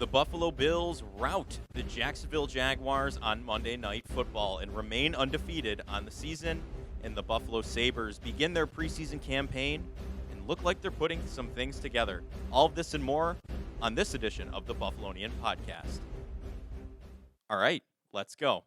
The Buffalo Bills rout the Jacksonville Jaguars on Monday Night Football and remain undefeated on the season. And the Buffalo Sabres begin their preseason campaign and look like they're putting some things together. All of this and more on this edition of the Buffalonian Podcast. All right, let's go.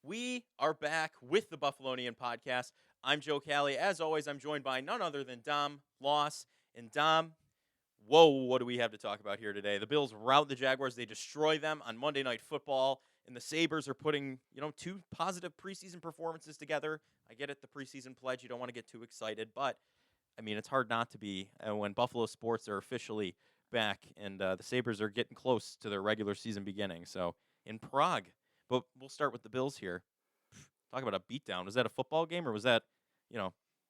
We are back with the Buffalonian Podcast. I'm Joe Callie. As always, I'm joined by none other than Dom Loss. And Dom, whoa, what do we have to talk about here today? The Bills rout the Jaguars. They destroy them on Monday Night Football. And the Sabres are putting, two positive preseason performances together. I get it, the preseason pledge. You don't want to get too excited. But, it's hard not to be when Buffalo sports are officially back. And the Sabres are getting close to their regular season beginning. So, in Prague. But we'll start with the Bills here. Talk about a beatdown. Was that a football game or was that,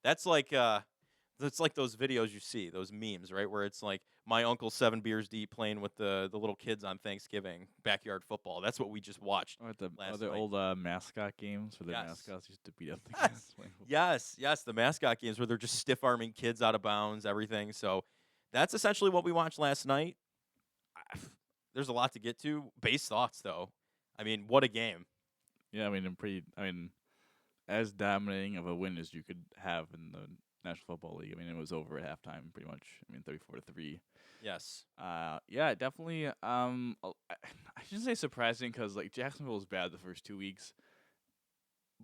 that's like those videos you see, those memes, right? Where it's like my uncle 7 beers deep playing with the little kids on Thanksgiving, backyard football. That's what we just watched. Last night. Old mascot games where the mascots used to beat up the kids. Yes, the mascot games where they're just stiff-arming kids out of bounds, everything. So that's essentially what we watched last night. There's a lot to get to. Base thoughts, though. What a game. Yeah, as dominating of a win as you could have in the National Football League. It was over at halftime, pretty much. 34-3. Yes. Yeah, definitely. I shouldn't say surprising because Jacksonville was bad the first 2 weeks,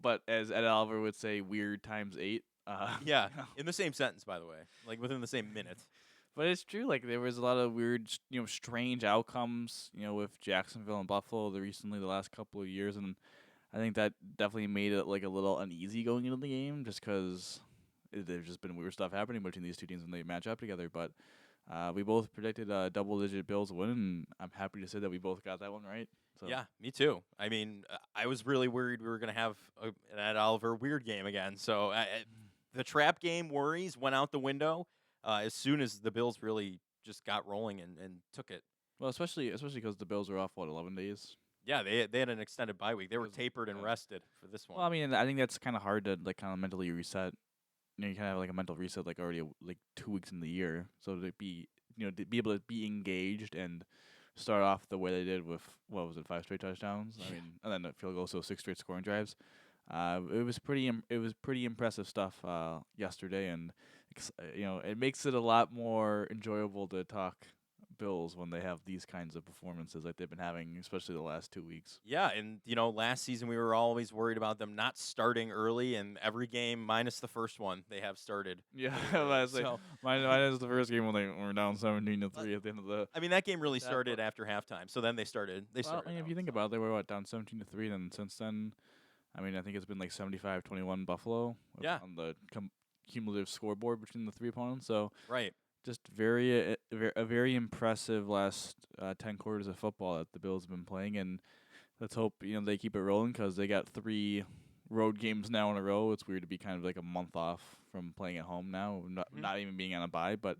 but as Ed Oliver would say, weird times 8. Yeah, in the same sentence, by the way, within the same minute. But it's true. There was a lot of weird, strange outcomes, with Jacksonville and Buffalo the last couple of years, and I think that definitely made it a little uneasy going into the game, just because there's just been weird stuff happening between these two teams when they match up together. But we both predicted a double-digit Bills win, and I'm happy to say that we both got that one right. So. Yeah, me too. I was really worried we were going to have an Ed Oliver weird game again. So the trap game worries went out the window. As soon as the Bills really just got rolling and took it. Well, especially because the Bills were off, 11 days? Yeah, they had an extended bye week. They were tapered and rested for this one. Well, I think that's kind of hard to kind of mentally reset. You kind of have a mental reset already 2 weeks in the year. So to be to be able to be engaged and start off the way they did with 5 straight touchdowns. And then the field goal, so 6 straight scoring drives. It was pretty impressive stuff yesterday, and it makes it a lot more enjoyable to talk Bills when they have these kinds of performances like they've been having, especially the last 2 weeks. Yeah, and last season we were always worried about them not starting early, and every game minus the first one they have started. Yeah, minus the first game when they were down 17-3 at the end of the. That game really started after halftime, so then they started. If you think about it, they were down 17-3, and since then. I think it's been 75-21 Buffalo on the cumulative scoreboard between the three opponents. So right, just a very impressive last 10 quarters of football that the Bills have been playing, and let's hope they keep it rolling because they got 3 road games now in a row. It's weird to be kind of a month off from playing at home now, not even being on a bye, but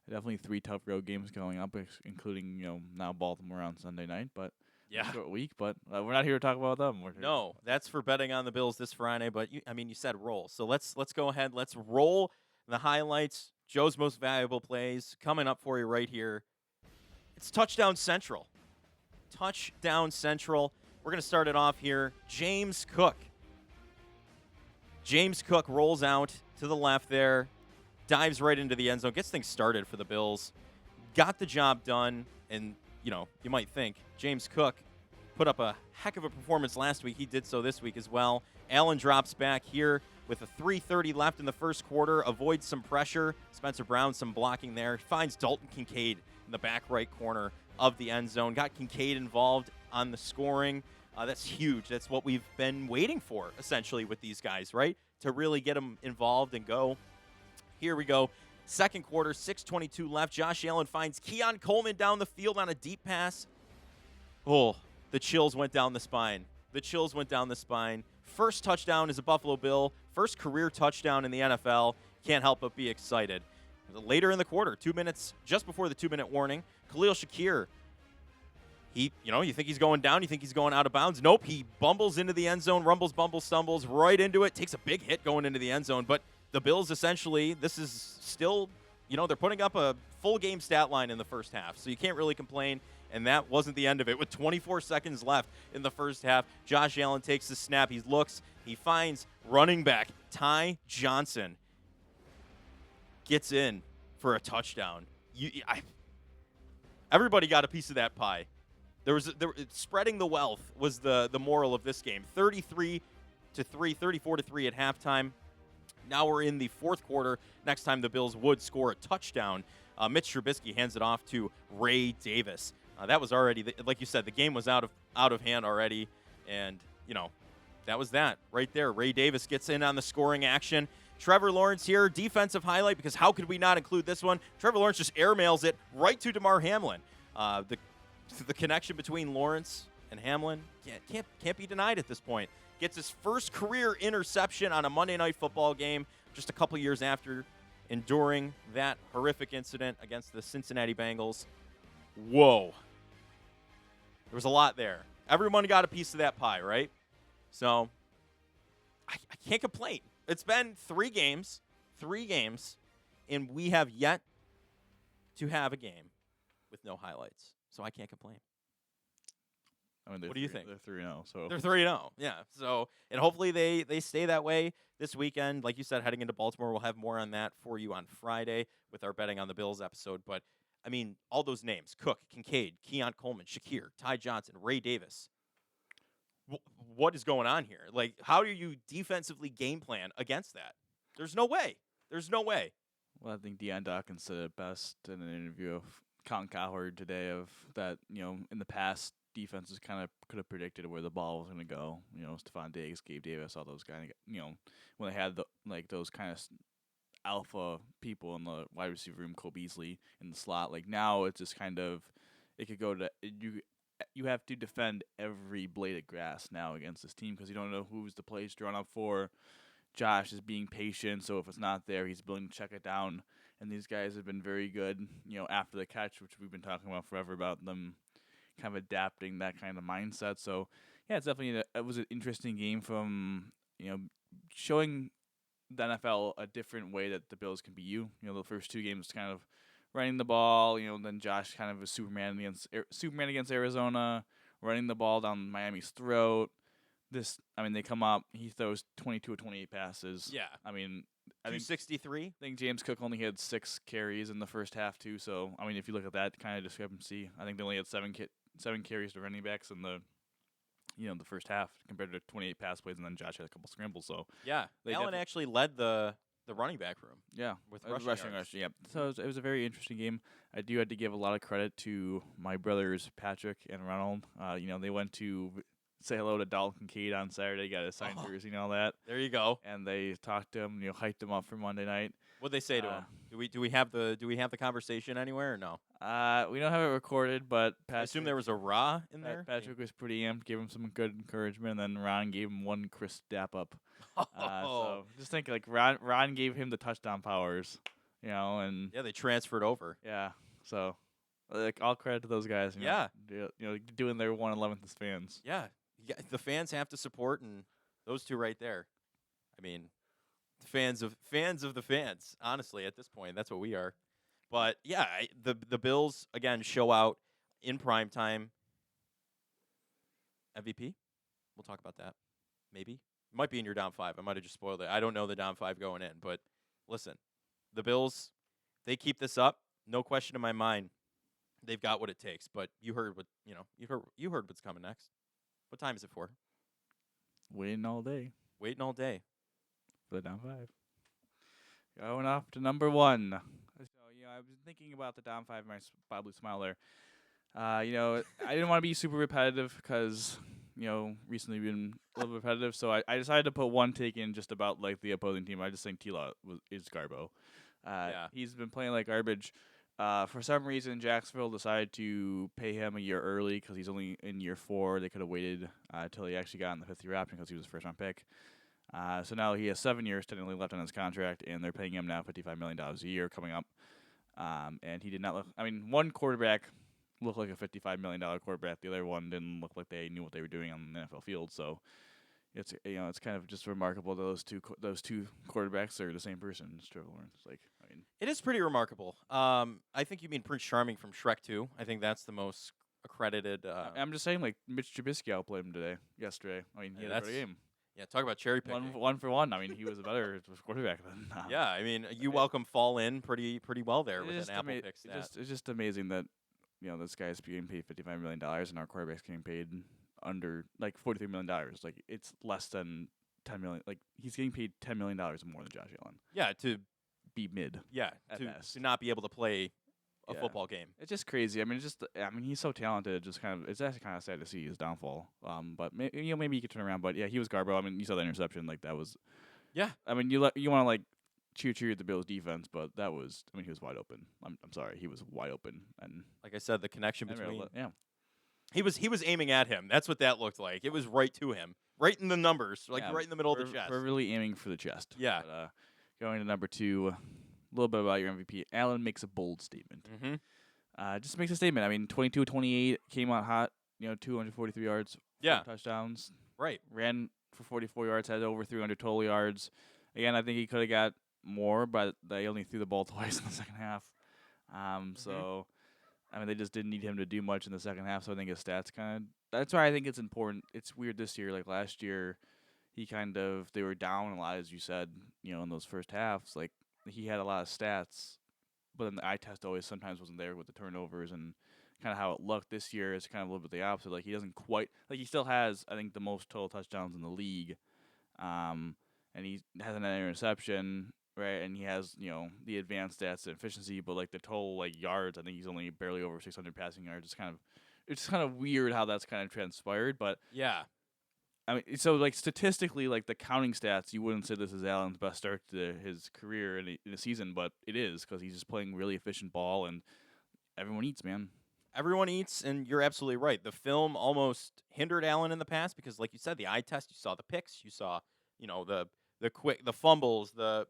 definitely 3 tough road games going up, including now Baltimore on Sunday night, but. Yeah, short week, but we're not here to talk about them. No, that's for betting on the Bills this Friday. But you said roll, so let's go ahead. Let's roll the highlights. Joe's most valuable plays coming up for you right here. It's Touchdown Central. Touchdown Central. We're gonna start it off here. James Cook rolls out to the left there, dives right into the end zone, gets things started for the Bills. Got the job done, and you might think James Cook put up a heck of a performance last week. He did so this week as well. Allen drops back here with a 3:30 left in the first quarter, avoids some pressure. Spencer Brown, some blocking there. Finds Dalton Kincaid in the back right corner of the end zone. Got Kincaid involved on the scoring. That's huge. That's what we've been waiting for, essentially, with these guys, right? To really get them involved and go. Here we go. Second quarter, 6:22 left. Josh Allen finds Keon Coleman down the field on a deep pass. Oh, the chills went down the spine. The chills went down the spine. First touchdown is a Buffalo Bill. First career touchdown in the NFL. Can't help but be excited. Later in the quarter, 2 minutes, just before the 2-minute warning, Khalil Shakir, you think he's going down, you think he's going out of bounds. Nope, he bumbles into the end zone, rumbles, bumbles, stumbles right into it, takes a big hit going into the end zone. But the Bills essentially, this is still, they're putting up a full game stat line in the first half, so you can't really complain. And that wasn't the end of it. With 24 seconds left in the first half, Josh Allen takes the snap. He looks. He finds running back Ty Johnson. Gets in for a touchdown. Everybody got a piece of that pie. Spreading the wealth was the moral of this game. 34-3 at halftime. Now we're in the fourth quarter. Next time the Bills would score a touchdown. Mitch Trubisky hands it off to Ray Davis. That was already, like you said, the game was out of hand already, and that was that right there. Ray Davis gets in on the scoring action. Trevor Lawrence here, defensive highlight, because how could we not include this one? Trevor Lawrence just airmails it right to DeMar Hamlin. The connection between Lawrence and Hamlin can't be denied at this point. Gets his first career interception on a Monday Night Football game just a couple years after enduring that horrific incident against the Cincinnati Bengals. Whoa. There was a lot there. Everyone got a piece of that pie, right? So I can't complain. It's been 3 games, and we have yet to have a game with no highlights. So I can't complain. I mean, what do you think? They're 3-0. So they're 3-0. Yeah. So, and hopefully they stay that way this weekend. Like you said, heading into Baltimore, we'll have more on that for you on Friday with our betting on the Bills episode. But I mean, all those names: Cook, Kincaid, Keon Coleman, Shakir, Ty Johnson, Ray Davis. What is going on here? Like, how do you defensively game plan against that? There's no way. Well, I think Deion Dawkins said it best in an interview of Colin Cowherd today of that, in the past, defenses kind of could have predicted where the ball was going to go. Stephon Diggs, Gabe Davis, all those kind of, when they had those kind of alpha people in the wide receiver room, Cole Beasley in the slot. Like now, it's just kind of, it could go to you have to defend every blade of grass now against this team because you don't know who's the plays drawn up for. Josh is being patient, so if it's not there, he's willing to check it down. And these guys have been very good, after the catch, which we've been talking about forever about them kind of adapting that kind of mindset. So, yeah, it's definitely it was an interesting game from, showing the NFL a different way that the Bills can be you. The first 2 games kind of running the ball, then Josh kind of a Superman against Arizona, running the ball down Miami's throat. They come up, he throws 22 or 28 passes. Yeah. I think 263. I think James Cook only had 6 carries in the first half too. So if you look at that kind of discrepancy, I think they only had 7 carries to running backs in the the first half compared to 28 pass plays, and then Josh had a couple scrambles. So yeah, Allen actually led the running back room. Yeah, with rushing yards. Yeah, so it was a very interesting game. I do have to give a lot of credit to my brothers Patrick and Ronald. They went to say hello to Dalton Kincaid on Saturday, got his signed jersey and all that. There you go. And they talked to him, hyped him up for Monday night. What'd they say to him? Do we have the conversation anywhere or no? We don't have it recorded, but Patrick, I assume there was a raw in there. Patrick was pretty amped, gave him some good encouragement, and then Ron gave him one crisp dap up. So just think Ron gave him the touchdown powers, and yeah, they transferred over. Yeah, so all credit to those guys. Yeah, doing their 1/11th as fans. Yeah, the fans have to support, and those two right there. I mean, fans of the fans. Honestly, at this point, that's what we are. But yeah, the Bills again show out in prime time. MVP. We'll talk about that. Maybe it might be in your down 5. I might have just spoiled it. I don't know the down 5 going in, but listen, the Bills, they keep this up. No question in my mind. They've got what it takes. But you heard what you heard what's coming next. What time is it for? Waiting all day. For the down 5. Going off to number 1. So, I was thinking about the down 5, my Bob Blue smile there. I didn't want to be super repetitive because, recently been a little repetitive. So I decided to put one take in just about, the opposing team. I just think T-Law is Garbo. Yeah. He's been playing like garbage. For some reason, Jacksonville decided to pay him a year early because he's only in year 4. They could have waited until he actually got in the 5th-year option because he was a first-round pick. So now he has 7 years technically left on his contract, and they're paying him now $55 million a year coming up. And he did not look. I mean, one quarterback looked like a $55 million quarterback. The other one didn't look like they knew what they were doing on the NFL field. So it's it's kind of just remarkable that those two quarterbacks are the same person. It's Trevor Lawrence. It is pretty remarkable. I think you mean Prince Charming from Shrek 2. I think that's the most accredited. I'm just saying, like Mitch Trubisky outplayed him yesterday. I mean, he had a better game. Yeah, talk about cherry picking. One for one. I mean, he was a better quarterback than. Yeah, I mean, you welcome fall in pretty well there with an Apple pick stat. It's just amazing that this guy's being paid $55 million and our quarterback's getting paid under like $43 million. Like it's less than $10 million. Like he's getting paid $10 million more than Josh Allen. Yeah, to be mid. Yeah, to not be able to play a football game. It's just crazy. I mean, he's so talented. It's actually kind of sad to see his downfall. But maybe he could turn around. But yeah, he was Garbo. I mean, you saw the interception. Like that was. Yeah. I mean, you want to like cheer at the Bills defense, but that was. I mean, he was wide open. I'm sorry, he was wide open. And like I said, the connection between. Yeah. He was aiming at him. That's what that looked like. It was right to him, right in the numbers, like right in the middle of the chest. We're really aiming for the chest. Yeah. But, going to number 2, a little bit about your MVP. Allen makes a bold statement. Mm-hmm. Just makes a statement. I mean, 22-28, came out hot. 243 yards. 4 touchdowns. Right. Ran for 44 yards. Had over 300 total yards. Again, I think he could have got more, but they only threw the ball twice in the second half. So. I mean, they just didn't need him to do much in the second half, so I think his stats that's why I think it's important. It's weird this year. Like last year, they were down a lot, as you said, in those first halves. Like, he had a lot of stats, but then the eye test always sometimes wasn't there with the turnovers and kind of how it looked. This year is kind of a little bit the opposite. Like, he doesn't quite, like, he still has, I think, the most total touchdowns in the league. And he has an interception. Right, and he has, the advanced stats and efficiency, but like the total like yards, I think he's only barely over 600 passing yards. It's kind of weird how that's kind of transpired, but yeah, I mean, so like statistically, like the counting stats, you wouldn't say this is Allen's best start to his career in a season, but it is because he's just playing really efficient ball, and everyone eats, man. Everyone eats, and you're absolutely right. The film almost hindered Allen in the past because, like you said, the eye test, you saw the picks, you saw, the fumbles, the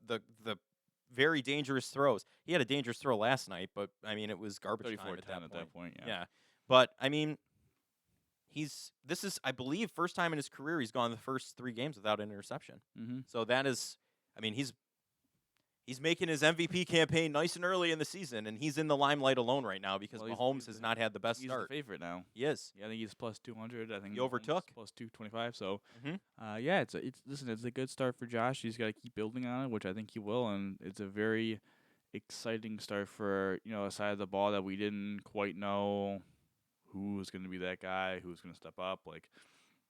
very dangerous throws. He had a dangerous throw last night, but I mean it was garbage time at that point. Yeah. But I mean, this is I believe first time in his career he's gone the first 3 games without an interception. Mm-hmm. So that is, I mean, he's making his MVP campaign nice and early in the season, and he's in the limelight alone right now because Mahomes has not had the best start. He's the favorite now. He is. Yeah, I think he's plus 200. I think he overtook plus 225. So, mm-hmm. It's a good start for Josh. He's got to keep building on it, which I think he will, and it's a very exciting start for a side of the ball that we didn't quite know who's going to be that guy, who's going to step up. Like,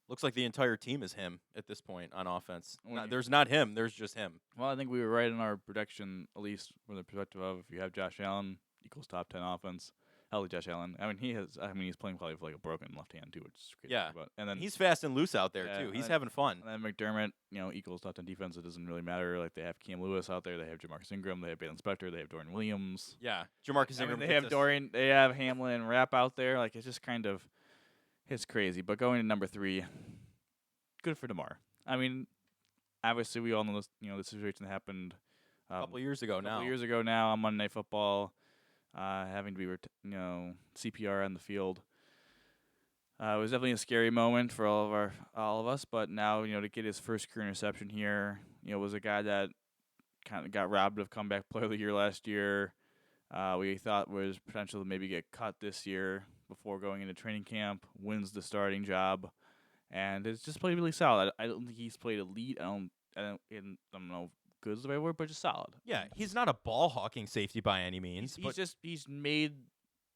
looks like the entire team is him at this point on offense. There's not him. There's just him. Well, I think we were right in our prediction, at least from the perspective of if you have Josh Allen equals top 10 offense. Healthy Josh Allen. I mean, he's playing probably with like a broken left hand too, which is crazy. Yeah, and then he's fast and loose out there too. He's having fun. And then McDermott, equals top 10 defense. It doesn't really matter. Like they have Cam Lewis out there. They have Jamarcus Ingram. They have Baylon Spector. They have Dorian Williams. Yeah, Jamarcus Ingram. They have Dorian. They have Hamlin and Rapp out there. Like it's just kind of, it's crazy. But going to number 3. Good for DeMar. I mean, obviously we all know this. The situation that happened a couple years ago now on Monday Night Football, having to be CPR on the field. It was definitely a scary moment for all of us. But now to get his first career interception here, was a guy that kind of got robbed of comeback player of the year last year. We thought was potential to maybe get cut this year before going into training camp. Wins the starting job. And it's just played really solid. I don't think he's played elite. I don't know good is the right word, but just solid. Yeah, he's not a ball hawking safety by any means. He's made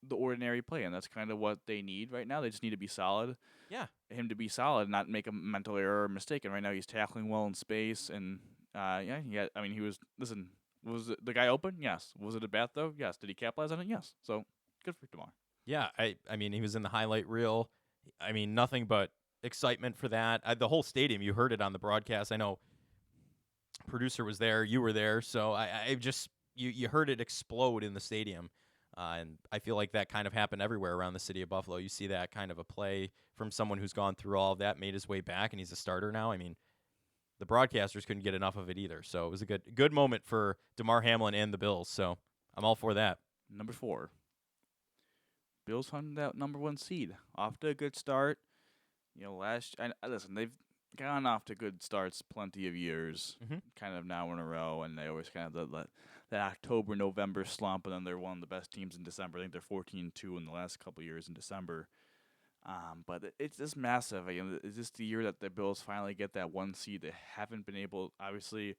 the ordinary play, and that's kind of what they need right now. They just need to be solid. Yeah, him to be solid, not make a mental error or mistake. And right now he's tackling well in space, and I mean he was. Listen, was the guy open? Yes. Was it a bad throw? Yes. Did he capitalize on it? Yes. So good for DeMar. Yeah, I mean he was in the highlight reel. I mean nothing but excitement for that. The whole stadium, you heard it on the broadcast. I know producer was there, you were there, so I just you heard it explode in the stadium. And I feel like that kind of happened everywhere around the city of Buffalo. You see that kind of a play from someone who's gone through all of that, made his way back, and he's a starter now. I mean, the broadcasters couldn't get enough of it either. So it was a good moment for DeMar Hamlin and the Bills. So I'm all for that. Number 4. Bills hunting that number 1 seed. Off to a good start. Listen, they've gone off to good starts plenty of years, kind of now in a row, and they always kind of that October, November slump, and then they're one of the best teams in December. I think they're 14-2 in the last couple of years in December. But it's just massive. Is this the year that the Bills finally get that 1 seed? They haven't been able, obviously,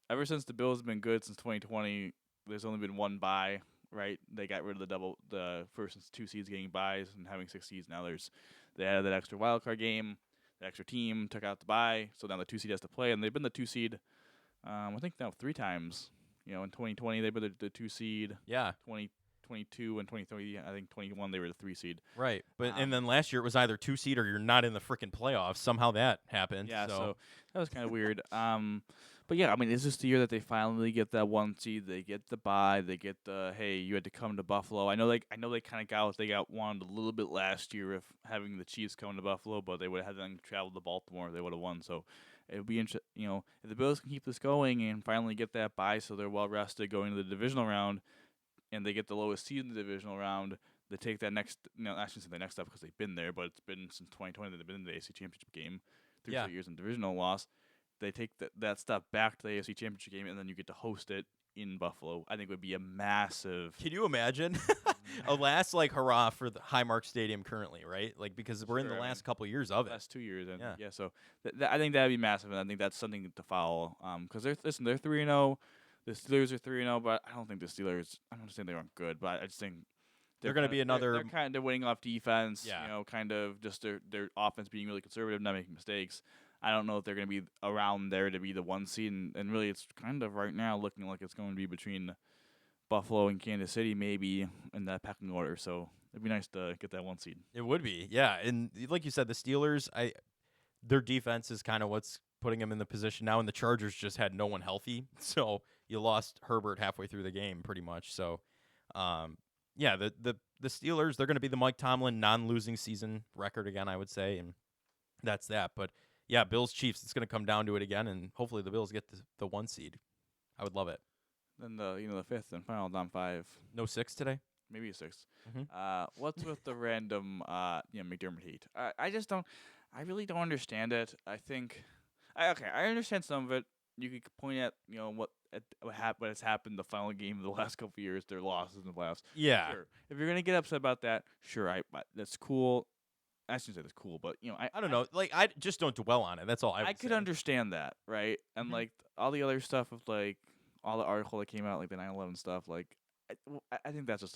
ever since the Bills have been good since 2020, there's only been 1 bye, right? They got rid of the first and 2 seeds getting byes and having 6 seeds. Now they added that extra wild card game. The extra team took out the bye, so now the 2 seed has to play, and they've been the 2 seed. I think now 3 times. In 2020 they were the 2 seed. Yeah. 2022 and 2023. I think 21 they were the 3 seed. Right, but and then last year it was either 2 seed or you're not in the freaking playoffs. Somehow that happened. Yeah, so that was kind of weird. But yeah, I mean, it's just the year that they finally get that 1 seed. They get the bye. They get the hey, you had to come to Buffalo. I know they kind of got wanted a little bit last year of having the Chiefs come to Buffalo, but they would have had them travel to Baltimore. They would have won. So it would be interesting. If the Bills can keep this going and finally get that bye, so they're well rested going to the divisional round, and they get the lowest seed in the divisional round. They take that next. I shouldn't say the next step because they've been there, but it's been since 2020 that they've been in the AFC Championship game. 3 straight years in divisional loss. They take that step back to the AFC Championship game, and then you get to host it in Buffalo. I think would be a massive. Can you imagine a last hurrah for the Highmark Stadium currently, right? Because we're in the last couple years of it. Last 2 years, and yeah. So I think that'd be massive, and I think that's something to follow. Because they're 3-0. The Steelers are 3-0, but I don't think the Steelers. I don't understand they aren't good, but I just think they're going to be another. They're kind of winning off defense. Yeah. Kind of just their offense being really conservative, not making mistakes. I don't know if they're going to be around there to be the 1 seed, and really it's kind of right now looking like it's going to be between Buffalo and Kansas City maybe in that pecking order. So it'd be nice to get that 1 seed. It would be, yeah. And like you said, the Steelers, their defense is kind of what's putting them in the position now, and the Chargers just had no one healthy, so you lost Herbert halfway through the game pretty much. So, yeah, the Steelers, they're going to be the Mike Tomlin non-losing season record again, I would say, and that's that. But yeah, Bills Chiefs, it's going to come down to it again, and hopefully the Bills get the 1 seed. I would love it. Then the 5th and final down 5. No 6 today? Maybe a 6. Mm-hmm. What's with the random McDermott hate? I just don't. I really don't understand it. I think. I understand some of it. You could point at what has happened the final game of the last couple of years, their losses in the playoffs. Yeah. Sure. If you're gonna get upset about that, sure, that's cool. I shouldn't say that's cool, but I don't know. I just don't dwell on it. That's all I could say. understand that, right? And all the other stuff with all the article that came out, the 9/11 stuff, I think that's just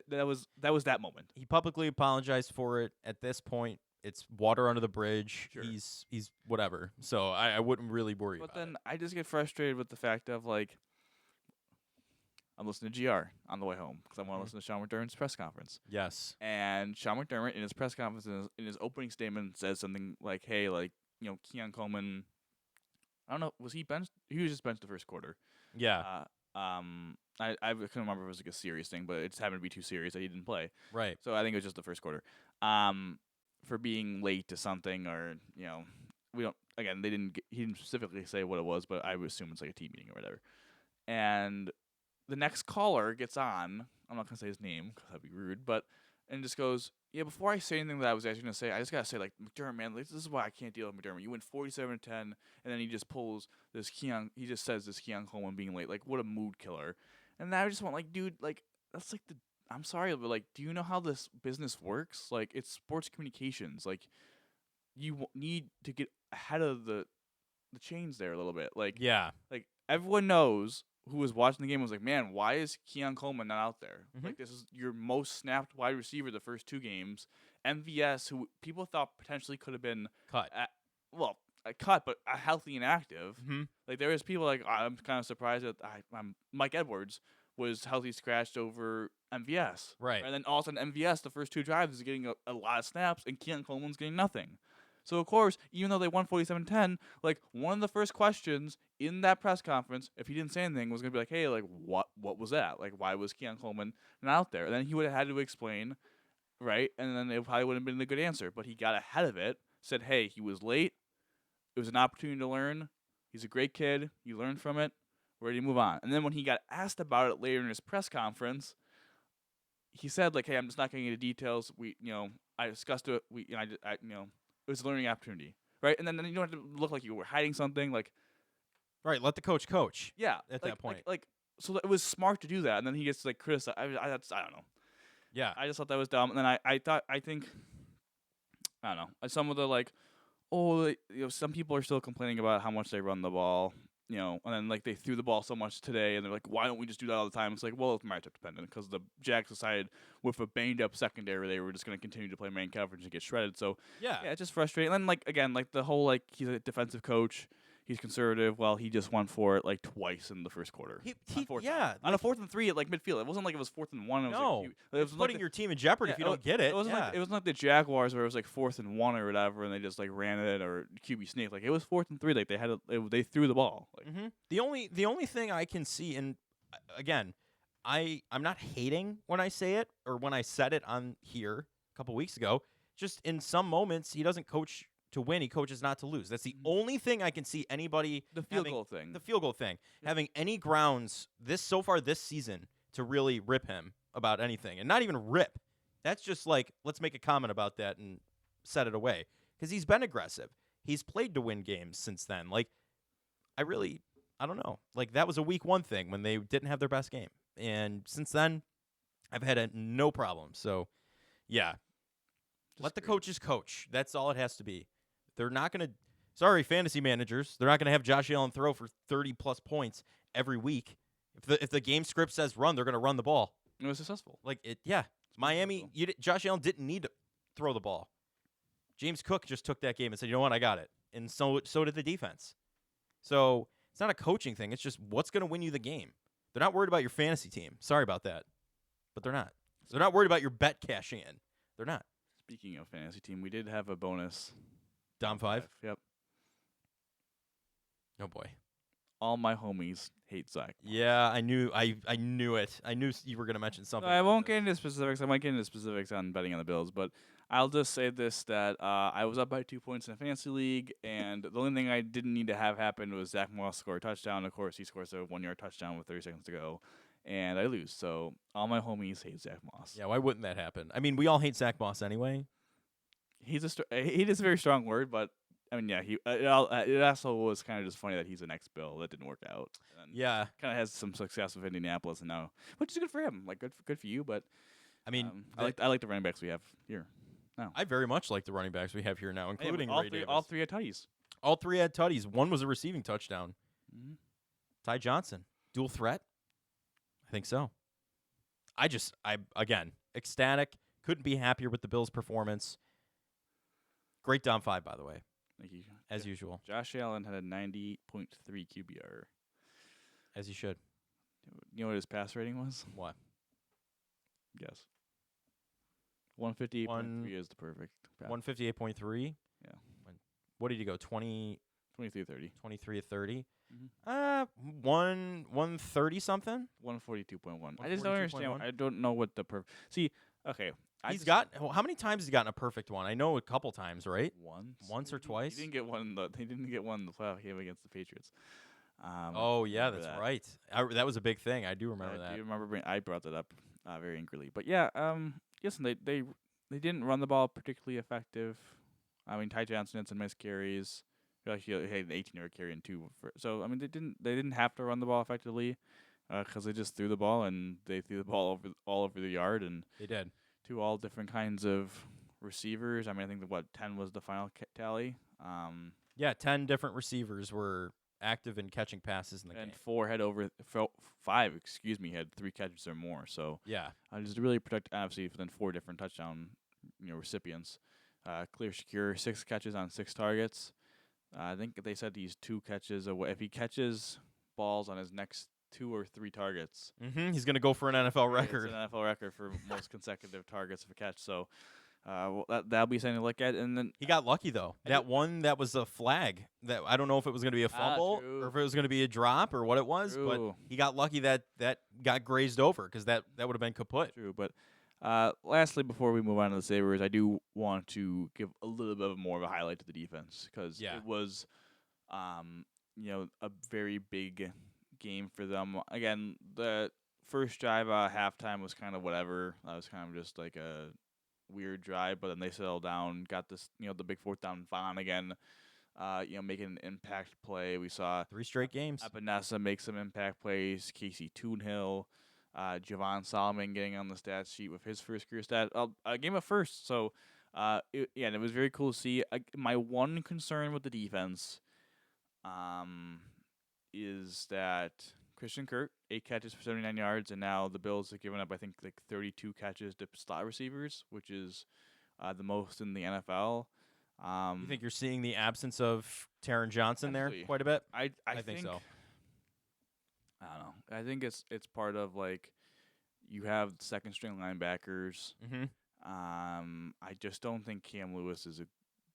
that was that moment. He publicly apologized for it. At this point, it's water under the bridge. Sure. He's whatever. So I wouldn't really worry about it. But then I just get frustrated with the fact of I'm listening to GR on the way home because I want to listen to Sean McDermott's press conference. Yes. And Sean McDermott in his press conference in his opening statement says something like, "Hey, Keon Coleman, I don't know, was he benched? He was just benched the first quarter." Yeah. I couldn't remember if it was a serious thing, but it just happened to be too serious that he didn't play. Right. So I think it was just the first quarter. For being late to something, or we don't. Again, he didn't specifically say what it was, but I would assume it's a team meeting or whatever. And the next caller gets on. I'm not gonna say his name because that'd be rude, and just goes, "Yeah, before I say anything that I was actually gonna say, I just gotta say, McDermott, man, this is why I can't deal with McDermott. You win 47-10, and then he just pulls this Keon. He just says this Keon Coleman being late. What a mood killer. And I just want, dude, that's the. I'm sorry, but do you know how this business works? It's sports communications. You need to get ahead of the chains there a little bit. Yeah. Everyone knows who was watching the game was man, why is Keon Coleman not out there? Mm-hmm. This is your most snapped wide receiver the first 2 games. MVS, who people thought potentially could have been cut. Cut, but healthy and active. Mm-hmm. There was people I'm kind of surprised that Mike Edwards was healthy scratched over MVS. Right. And then all of a sudden MVS, the first 2 drives, is getting a lot of snaps, and Keon Coleman's getting nothing. So, of course, even though they won 47-10, like, one of the first questions in that press conference, if he didn't say anything, was going to be like, hey, like, what was that? Like, why was Keon Coleman not out there? And then he would have had to explain, right? And then it probably wouldn't have been a good answer. But he got ahead of it, said, hey, he was late. It was an opportunity to learn. He's a great kid. You learned from it. We're ready to move on. And then when he got asked about it later in his press conference, he said, like, hey, I'm just not getting into details. I discussed it. It was a learning opportunity, right? And then you don't have to look like you were hiding something. Like, Right, let the coach coach. yeah, At that point. So it was smart to do that. And then he gets like criticized. I don't know. Yeah. I just thought that was dumb. And then I don't know. Some of the some people are still complaining about how much they run the ball. And then like they threw the ball so much today, and they're like, why don't we just do that all the time? It's like, well, it's matchup dependent because the Jags decided with a banged up secondary they were just going to continue to play man coverage and get shredded. So yeah, it's just frustrating. And then again, the whole he's a defensive coach, he's conservative. Well, he just won for it like twice in the first quarter. On a 4th and 3 at like midfield. It wasn't like it was 4th and 1. It was putting your team in jeopardy if you don't get it. It wasn't like the Jaguars where it was like 4th and 1 or whatever, and they just like ran it or QB sneak. Like it was 4th and 3. Like they threw the ball. Like, The only thing I can see, and again, I'm not hating when I say it or when I said it on here a couple weeks ago. Just in some moments, he doesn't coach to win, he coaches not to lose. That's the only thing I can see anybody the field goal thing. Having any grounds so far this season to really rip him about anything, and not even rip. That's just like, let's make a comment about that and set it away, because he's been aggressive. He's played to win games since then. Like, I don't know. Like, that was a week 1 thing when they didn't have their best game, and since then, I've had no problem. So, yeah, let the coaches coach. That's all it has to be. They're not going to – sorry, fantasy managers. They're not going to have Josh Allen throw for 30-plus points every week. If the game script says run, they're going to run the ball. It was successful. Miami, Josh Allen didn't need to throw the ball. James Cook just took that game and said, you know what, I got it. And so did the defense. So it's not a coaching thing. It's just what's going to win you the game. They're not worried about your fantasy team. Sorry about that. But they're not. They're not worried about your bet cashing in. They're not. Speaking of fantasy team, we did have a bonus. Dom 5? Yep. Oh, boy. All my homies hate Zach. Yeah, I knew it. I knew you were going to mention something. I won't get into specifics. I might get into specifics on betting on the Bills, but I'll just say this, that I was up by 2 points in a fantasy league, and the only thing I didn't need to have happen was Zach Moss score a touchdown. Of course, he scores a 1-yard touchdown with 30 seconds to go, and I lose. So all my homies hate Zach Moss. Yeah, why wouldn't that happen? I mean, we all hate Zach Moss anyway. Hate is a very strong word, but I mean, yeah, it also was kind of just funny that he's an ex-Bill. That didn't work out. And yeah. Kind of has some success with Indianapolis and now, which is good for him. Like, good for you, but I mean, I like the running backs we have here now. I very much like the running backs we have here now, including Ray Davis. All three had tutties. All 3 had tutties. 1 was a receiving touchdown. Mm-hmm. Ty Johnson, dual threat? I think so. Again, ecstatic. Couldn't be happier with the Bills' performance. Great Dom 5, by the way. Thank you. As usual. Josh Allen had a 90.3 QBR. As he should. You know what his pass rating was? What? Guess. 158.3 is the perfect pass. 158.3? Yeah. What did he go? 23-30. 23 to 30? Mm-hmm. 130 something? 142.1. I just don't understand. I don't know what the See, okay. How many times has he gotten a perfect one? I know a couple times, right? Once or twice? He didn't get one in the playoff game against the Patriots. Yeah, that's right. That was a big thing. I do remember that. I do remember I brought that up very angrily. But yeah, listen, they didn't run the ball particularly effective. I mean, Ty Johnson had some nice carries. He had an 18-yard carry and 2. So I mean, they didn't have to run the ball effectively because they just threw the ball, and they threw the ball all over the yard, and they did. To all different kinds of receivers. I mean, I think 10 was the final tally. 10 different receivers were active in catching passes in the game. And 5 had 3 catches or more. So yeah, just really protect, obviously, then 4 different touchdown recipients. Clear secure, 6 catches on 6 targets. I think they said he's 2 catches away. If he catches balls on his next 2 or 3 targets. He's going to go for an NFL record. It's an NFL record for most consecutive targets of a catch. So that'll be something to look at. And then He got lucky though. That one that was a flag. That I don't know if it was going to be a fumble true. or if it was going to be a drop or what it was, but True. he got lucky that got grazed over because that would have been kaput. True, but lastly, before we move on to the Sabres, I do want to give a little bit of more of a highlight to the defense because Yeah. it was, a very big game for them. Again, the first drive halftime was kind of whatever. That was kind of just like a weird drive, but then they settled down, got this, the big fourth down Vaughn again, making an impact play. We saw 3 straight games. Epinesa make some impact plays. Casey Toonhill, Javon Solomon getting on the stat sheet with his first career stat, a game of first. So, it was very cool to see. My one concern with the defense, is that Christian Kirk, 8 catches for 79 yards, and now the Bills have given up, I think, like 32 catches to slot receivers, which is the most in the NFL. You think you're seeing the absence of Taron Johnson Absolutely. there quite a bit? I think so. I don't know. I think it's part of like you have second string linebackers. Mm-hmm. I just don't think Cam Lewis is a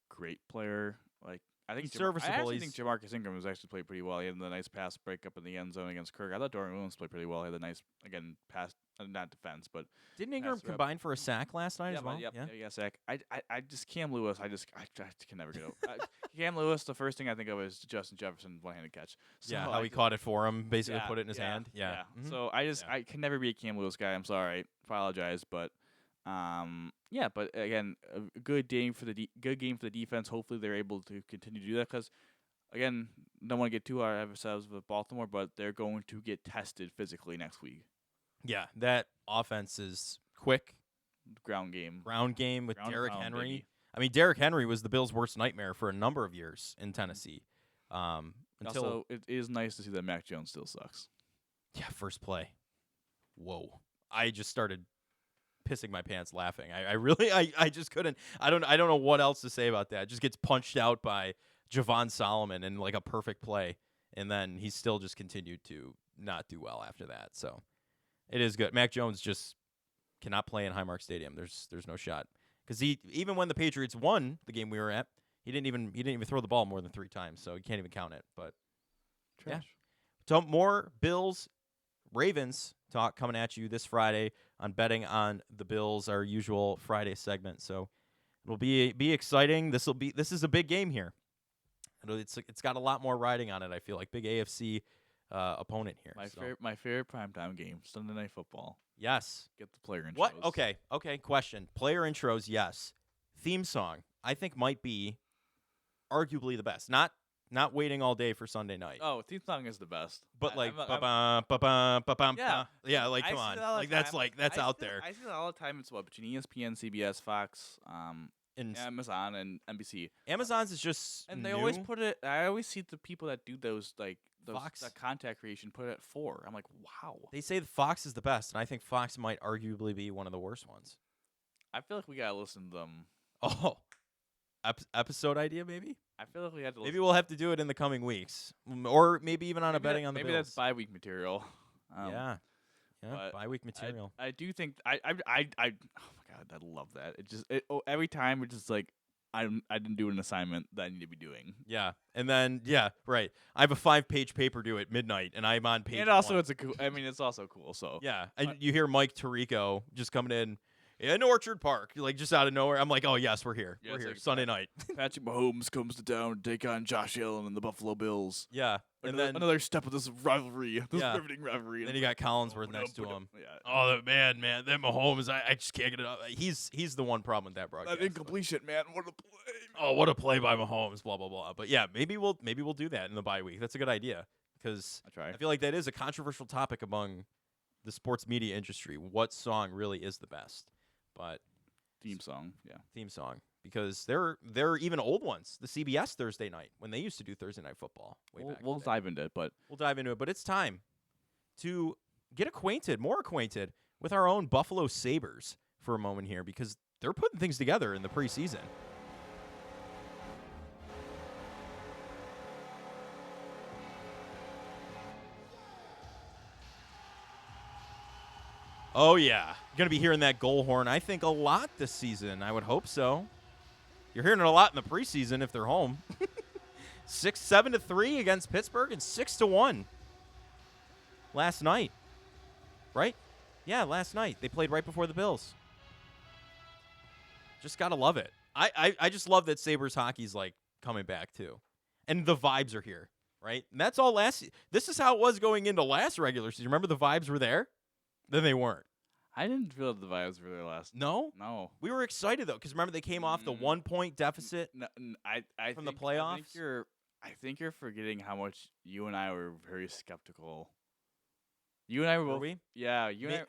great player. Like I think He's serviceable. I actually think Jamarcus Ingram has actually played pretty well. He had the nice pass breakup in the end zone against Kirk. I thought Dorian Williams played pretty well. He had a nice pass, not defense, but Didn't Ingram pass rep. combine for a sack last night as well? Yeah, sack. I just Cam Lewis. I can never get over. Cam Lewis. The first thing I think of is Justin Jefferson one-handed catch. So Yeah, how he caught it for him, basically put it in his yeah, hand. Yeah. Mhm. So I can never be a Cam Lewis guy. I'm sorry. I apologize, but but again, a good game for the defense. Hopefully they're able to continue to do that because, again, don't want to get too hard of ourselves with Baltimore, but they're going to get tested physically next week. Yeah, that offense is quick. Ground game With Derrick Henry. baby. I mean, Derrick Henry was the Bills' worst nightmare for a number of years in Tennessee. Also, it is nice to see that Mac Jones still sucks. Yeah, first play. Whoa. I just started pissing my pants laughing. I just couldn't. I don't know what else to say about that. Just gets punched out by Javon Solomon in like a perfect play, and then he still just continued to not do well after that. So it is good. Mac Jones just cannot play in Highmark Stadium. There's no shot because even when the Patriots won the game we were at, he didn't even throw the ball more than 3 times, so you can't even count it. But Trash. So more Bills, Ravens talk coming at you this Friday on Betting on the Bills, our usual Friday segment. So it'll be exciting. This is a big game here. It's got a lot more riding on it. I feel like big AFC opponent here. My favorite primetime game, Sunday Night Football. Yes. Get the player intros. What? Okay. Question. Player intros. Yes. Theme song. I think might be arguably the best. Not waiting all day for Sunday night. Oh, theme song is the best. But like, yeah, like come on, like that's out there. I see that all the time. It's between ESPN, CBS, Fox, And Amazon, and NBC. Amazon's is just And they new. always put it. I always see the people that do those Fox. that contact creation put it at 4. I'm like, wow. They say the Fox is the best, and I think Fox might arguably be one of the worst ones. I feel like we gotta listen to them. Oh, episode idea maybe. I feel like we had to. Maybe we'll have to do it in the coming weeks, or maybe even on a betting on the maybe Bills. that's bye-week material. Yeah, bye-week material. I do think I oh my god, I love that. Every time it's just like I didn't do an assignment that I need to be doing. Yeah, and then right. I have a 5-page paper due at midnight, and I'm on page. And also, 1. it's cool. I mean, it's also cool. So yeah, and you hear Mike Tirico just coming in Orchard Park, like just out of nowhere. I'm like, oh yes, we're here. Yeah, We're here like Sunday night. Patrick Mahomes comes to town to take on Josh Allen and the Buffalo Bills. Yeah, and then another step of this rivalry, riveting rivalry. And then you got Collinsworth next to him. Yeah. Oh man, that Mahomes, I just can't get it up. He's the one problem with that broadcast. That incompletion, man. What a play! Oh, what a play by Mahomes. Blah blah blah. But yeah, maybe we'll do that in the bye week. That's a good idea because I feel like that is a controversial topic among the sports media industry. What song really is the best? But theme song, yeah, theme song. Because there are even old ones. The CBS Thursday night when they used to do Thursday Night Football. We'll dive into it, but it's time to get more acquainted with our own Buffalo Sabres for a moment here because they're putting things together in the preseason. Oh yeah. going to be hearing that goal horn, I think, a lot this season. I would hope so. You're hearing it a lot in the preseason if they're home. 7-3 against Pittsburgh and 6-1 last night. Right? Yeah, last night. They played right before the Bills. Just got to love it. I just love that Sabres hockey's, like, coming back, too. And the vibes are here, right? And that's all this is how it was going into last regular season. Remember the vibes were there? Then they weren't. I didn't feel the vibes were there last. No? No. We were excited, though, because remember they came off the 1-point deficit from the playoffs? I think you're forgetting how much you and I were very skeptical. You and I were both. we? Yeah, you and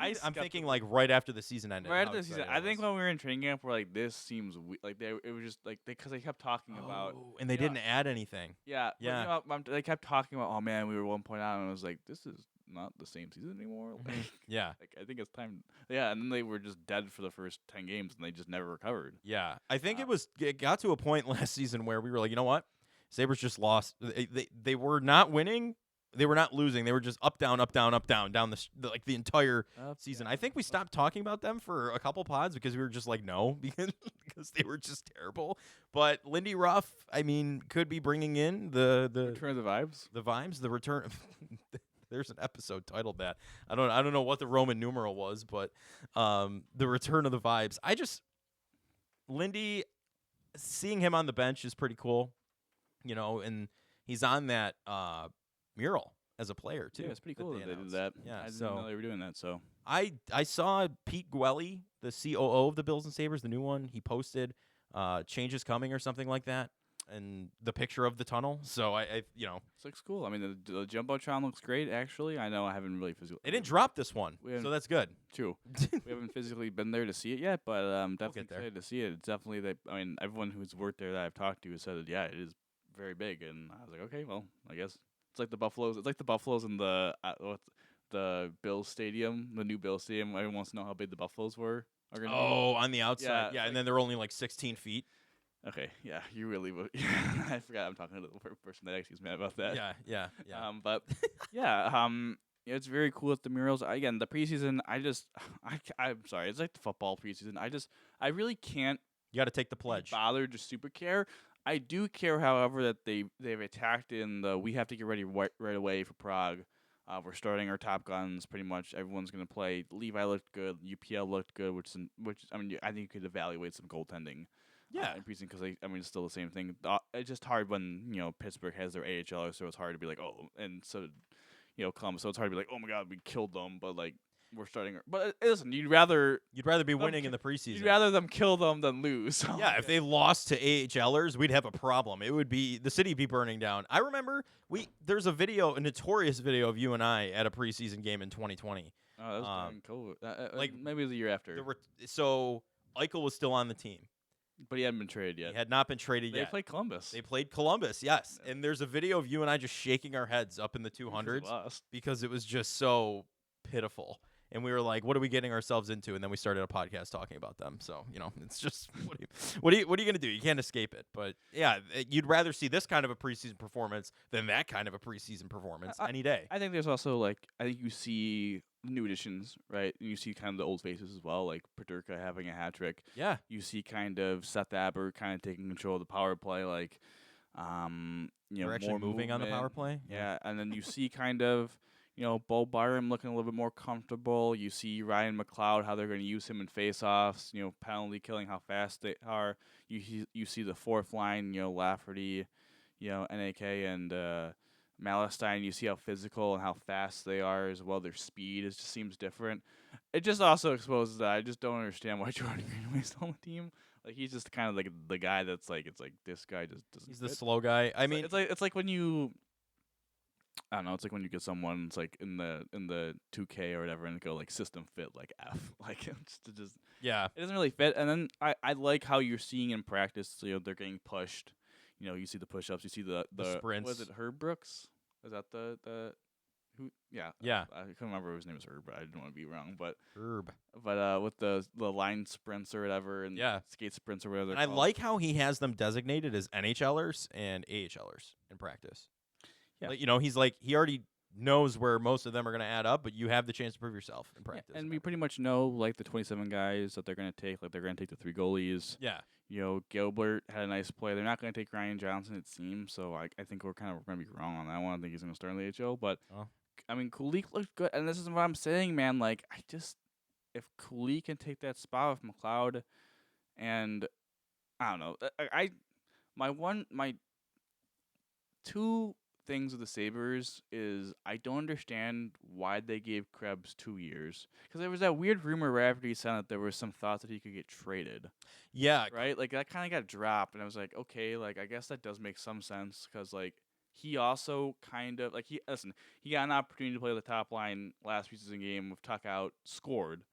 I. I'm thinking like right after the season ended. Right after the season, I think when we were in training camp, we're like, this seems like it was just like because they kept talking about, and they didn't add anything. Yeah, yeah. They kept talking about, oh man, we were 1 point out, and I was like, this is not the same season anymore. Like, yeah, like I think it's time. Yeah, and then they were just dead for the first 10 games, and they just never recovered. Yeah, I think it got to a point last season where we were like, you know what, Sabres just lost. They were not winning. They were not losing. They were just up, down, down the entire season. I think we stopped talking about them for a couple pods because we were just like, no, because they were just terrible. But Lindy Ruff, I mean, could be bringing in the return of the vibes. The vibes, the return. There's an episode titled that. I don't know what the Roman numeral was, but the return of the vibes. Lindy, seeing him on the bench is pretty cool, and he's on that mural as a player too. Yeah, it's pretty cool that they did that. Yeah, I didn't know they were doing that. So I saw Pete Gwelly, the COO of the Bills and Sabres, the new one. He posted changes coming or something like that, and the picture of the tunnel. So it looks cool. I mean, the jumbotron looks great. Actually, I know I haven't really physically. It didn't drop this one, so that's good. True. We haven't physically been there to see it yet, but definitely excited to see it. It's definitely that. I mean, everyone who's worked there that I've talked to has said that it is very big, and I was like, okay, well, I guess. It's like the Buffaloes. It's like the Buffaloes in the Bills Stadium, the new Bills Stadium. Everyone wants to know how big the Buffaloes were. On the outside. Yeah, and then they're only like 16 feet. Okay, yeah, you really would. I forgot I'm talking to the person that actually is mad about that. Yeah. But yeah, it's very cool with the murals. Again, the preseason. I'm sorry. It's like the football preseason. I really can't. You got to take the pledge. Bother to super care. I do care, however, that they've attacked in the we have to get ready right away for Prague. We're starting our top guns pretty much. Everyone's going to play. Levi looked good. UPL looked good, which I mean I think you could evaluate some goaltending. Yeah, in preseason because it's still the same thing. It's just hard when Pittsburgh has their AHL, so it's hard to be like and so Columbus, so it's hard to be like, oh my god, we killed them, but like. We're starting, but listen. You'd rather be winning in the preseason. You'd rather them kill them than lose. So. Yeah, if they lost to AHLers, we'd have a problem. It would be the city be burning down. I remember there's a notorious video of you and I at a preseason game in 2020. Oh, that was during COVID. Maybe the year after. So Eichel was still on the team, but he hadn't been traded yet. He had not been traded yet. They played Columbus. Yes. Yeah. And there's a video of you and I just shaking our heads up in the 200s because it was just so pitiful. And we were like, "What are we getting ourselves into?" And then we started a podcast talking about them. So it's just what are you gonna do? You can't escape it. But yeah, you'd rather see this kind of a preseason performance than that kind of a preseason performance any day. I think there's also I think you see new additions, right? And you see kind of the old faces as well, like Paterka having a hat trick. Yeah, you see kind of Seth Aber kind of taking control of the power play, They're actually moving on the power play. Yeah, and then you see kind of. Bo Byram looking a little bit more comfortable. You see Ryan McLeod, how they're going to use him in face-offs, penalty killing, how fast they are. You see the fourth line, Lafferty, NAK, and Malestein. You see how physical and how fast they are as well. Their speed just seems different. It just also exposes that I just don't understand why Jordan Greenway's on the team. Like he's just kind of like the guy that's like it's like this guy just doesn't. He's the slow guy. I mean, it's like when you. I don't know. It's like when you get someone. It's like in the 2K or whatever, and go like system fit like F, like yeah. It doesn't really fit. And then I like how you're seeing in practice. So, they're getting pushed. You see the push-ups. You see the sprints. Was it Herb Brooks? Is that the who? Yeah. I couldn't remember if his name was Herb, but I didn't want to be wrong. But Herb. But with the line sprints or whatever, and skate sprints or whatever. And I like how he has them designated as NHLers and AHLers in practice. Yeah. He's like he already knows where most of them are going to add up, but you have the chance to prove yourself in Yeah, practice. and we pretty much know like the 27 guys that they're going to take. Like they're going to take the 3 goalies. Yeah. Gilbert had a nice play. They're not going to take Ryan Johnson, it seems. So I think we're kind of going to be wrong on that one. I think he's going to start in the HL. But I mean, Kulik looked good, and this is what I'm saying, man. Like if Kulik can take that spot with McLeod, and I don't know, my 2 things with the Sabres is I don't understand why they gave Krebs 2 years. Because there was that weird rumor right after he signed that there was some thought that he could get traded. Yeah. Right? Like, that kind of got dropped, and I was like, okay, like, I guess that does make some sense. Because, like, he also kind of, like, he got an opportunity to play the top line last preseason game with Tuck out, scored.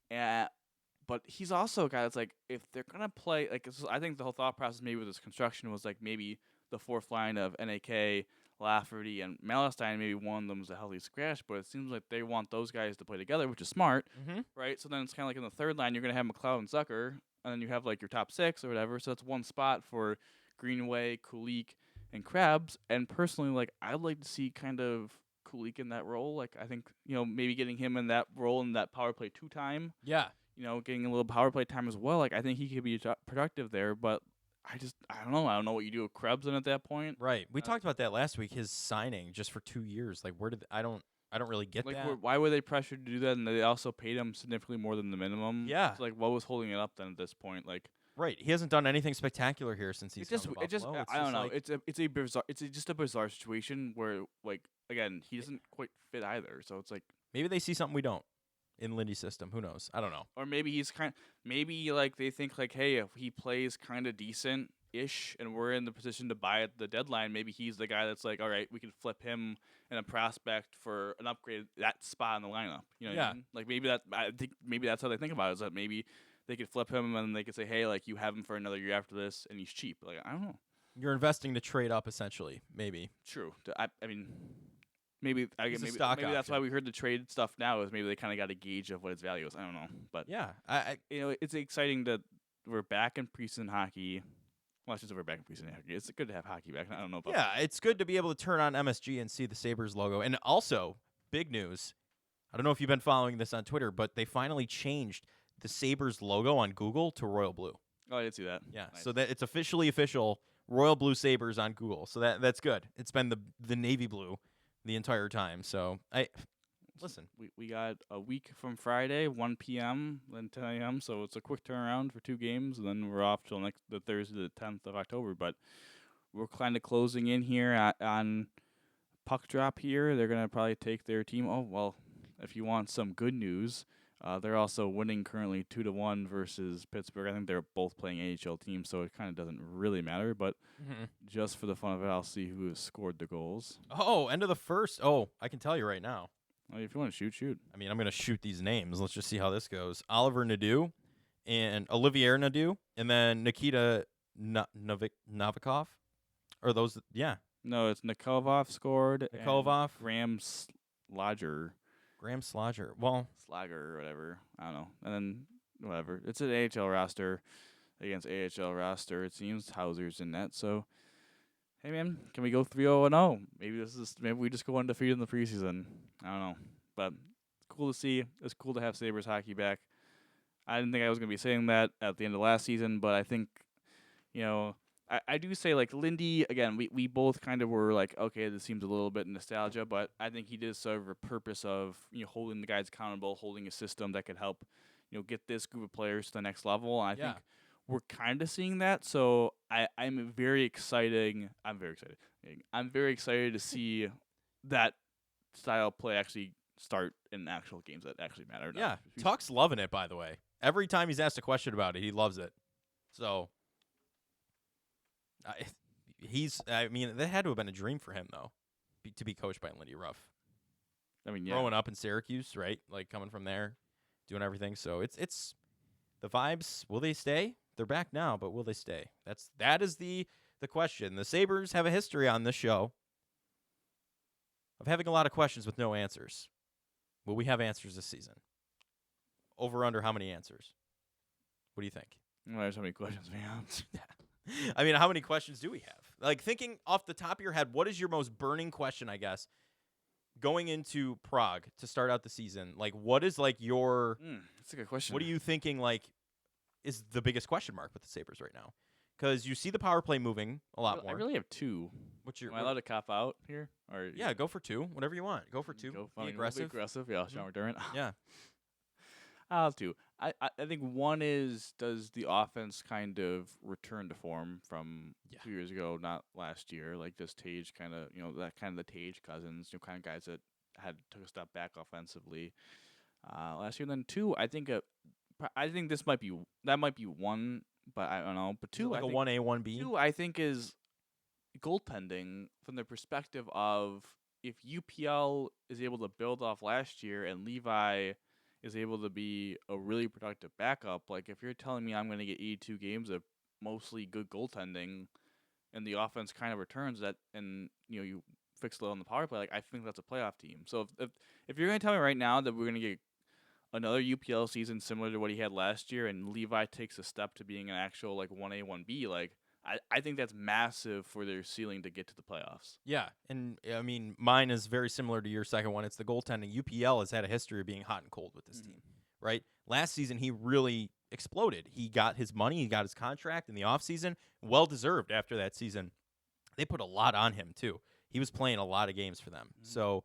But he's also a guy that's, like, if they're going to play, like, I think the whole thought process maybe with this construction was, like, maybe the 4th line of NAK, Lafferty, and Malestein, maybe one of them is a healthy scratch, but it seems like they want those guys to play together, which is smart, right? So then it's kind of like in the 3rd line, you're going to have McLeod and Zucker, and then you have like your top 6 or whatever, so that's one spot for Greenway, Kulik, and Krebs, and personally, like, I'd like to see kind of Kulik in that role. Like, I think, maybe getting him in that role in that power play 2 time. Yeah. Getting a little power play time as well. Like, I think he could be productive there, but I don't know. I don't know what you do with Krebs in at that point. Right. We talked about that last week. His signing just for 2 years. Like, where did I don't really get like that. why were they pressured to do that? And they also paid him significantly more than the minimum. Yeah. So, like, what was holding it up then at this point? Like, right. He hasn't done anything spectacular here since he's just I don't know. Like, It's a bizarre. It's just a bizarre situation where, like, again, he doesn't quite fit either. So it's like maybe they see something we don't in Lindy's system. Who knows? I don't know. Or maybe maybe like they think like, hey, if he plays kind of decent-ish and we're in the position to buy at the deadline, maybe he's the guy that's like, all right, we can flip him and a prospect for an upgrade that spot in the lineup. You know what I mean? Like I think maybe that's how they think about it, is that maybe they could flip him and they could say, hey, like, you have him for another year after this and he's cheap. Like, I don't know. You're investing to trade up essentially, maybe. True. I mean, maybe that's option. why we heard the trade stuff now, is maybe they kind of got a gauge of what its value is. I don't know, but Yeah. it's exciting that we're back in preseason hockey. Well, since we're back in preseason hockey, it's good to have hockey back. I don't know about it's good to be able to turn on MSG and see the Sabres logo. And also, big news. I don't know if you've been following this on Twitter, but they finally changed the Sabres logo on Google to royal blue. Oh, I did see that. Yeah, Nice. so that it's officially official royal blue Sabres on Google. So that's good. It's been the navy blue the entire time. So listen. We got a week from Friday, 1 p.m., then 10 a.m., so it's a quick turnaround for 2 games, and then we're off till the Thursday, the 10th of October. But we're kind of closing in here on puck drop here. They're going to probably take their team. Oh, well, if you want some good news, they're also winning currently 2-1 versus Pittsburgh. I think they're both playing AHL teams, so it kind of doesn't really matter. But just for the fun of it, I'll see who has scored the goals. Oh, end of the first. Oh, I can tell you right now. Well, if you want to shoot. I mean, I'm going to shoot these names. Let's just see how this goes. Oliver Nadeau and Olivier Nadeau, and then Nikita Novikov. Or those, yeah. No, it's Nikolov scored. Nikolov. Graham Slodger. Graham Slodger. Well, Slagger or whatever. I don't know. And then whatever. It's an AHL roster against AHL roster. It seems Hauser's in that. So, hey, man, can we go 3-0-0? Maybe we just go undefeated in the preseason. I don't know. But it's cool to see. It's cool to have Sabres hockey back. I didn't think I was going to be saying that at the end of last season, but I think, I do say, like, Lindy, again, we both kind of were like, okay, this seems a little bit nostalgia, but I think he did serve a purpose of, holding the guys accountable, holding a system that could help, get this group of players to the next level. And I think we're kind of seeing that. So I'm very excited. I'm very excited to see that style of play actually start in actual games that actually matter. Yeah, Tuck's loving it, by the way. Every time he's asked a question about it, he loves it. So, that had to have been a dream for him, though, to be coached by Lindy Ruff. I mean, yeah. Growing up in Syracuse, right? Like, coming from there, doing everything. So, it's the vibes. Will they stay? They're back now, but will they stay? That is the question. The Sabres have a history on this show of having a lot of questions with no answers. Will we have answers this season? Over under how many answers? What do you think? Well, there's so many questions, man. I mean, how many questions do we have? Like, thinking off the top of your head, what is your most burning question, I guess, going into Prague to start out the season, like what is like your That's a good question. what are you thinking like is the biggest question mark with the Sabres right now? Because you see the power play moving a lot I more. really have two. What's your Am I allowed to cop out here? Or Yeah, go for two, whatever you want. Go for two. Go Be fine, aggressive. Be aggressive. Yeah, Sean McDermott. Yeah. I'll have two. I think one is, does the offense kind of return to form from 2 years ago, not last year? Like, does Tage kind of, that kind of the Tage Cousins, kind of guys that took a step back offensively last year. And then two, I think this might be one, but I don't know. But two, like I a think 1A, 1B. two, I think is goaltending from the perspective of if UPL is able to build off last year and Levi is able to be a really productive backup, like if you're telling me I'm going to get 82 games of mostly good goaltending and the offense kind of returns that, and you fix it on the power play, like I think that's a playoff team. So if you're going to tell me right now that we're going to get another UPL season similar to what he had last year and Levi takes a step to being an actual like 1A, 1B, like I think that's massive for their ceiling to get to the playoffs. Yeah, and I mean, mine is very similar to your second one. It's the goaltending. UPL has had a history of being hot and cold with this team, right? Last season, he really exploded. He got his money. He got his contract in the offseason. Well-deserved after that season. They put a lot on him, too. He was playing a lot of games for them. So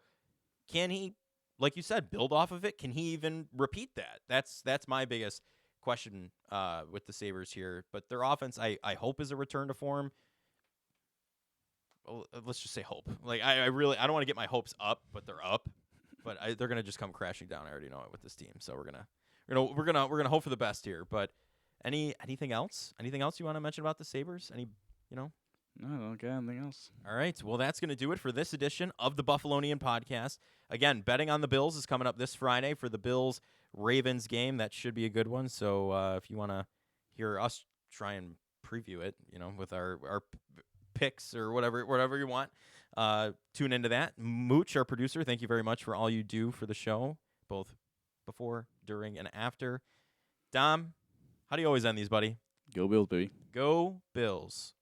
can he, like you said, build off of it? Can he even repeat that? That's my biggest question with the Sabres here. But their offense, I hope, is a return to form. Well, let's just say hope. Like I don't want to get my hopes up, but they're up. But they're gonna just come crashing down. I already know it with this team. So we're gonna hope for the best here. But anything else? Anything else you want to mention about the Sabres? No, I don't get anything else. All right. Well, that's going to do it for this edition of the Buffalonian Podcast. Again, betting on the Bills is coming up this Friday for the Bills-Ravens game. That should be a good one. So if you want to hear us try and preview it, with our picks or whatever you want, tune into that. Mooch, our producer, thank you very much for all you do for the show, both before, during, and after. Dom, how do you always end these, buddy? Go Bills, baby. Go Bills.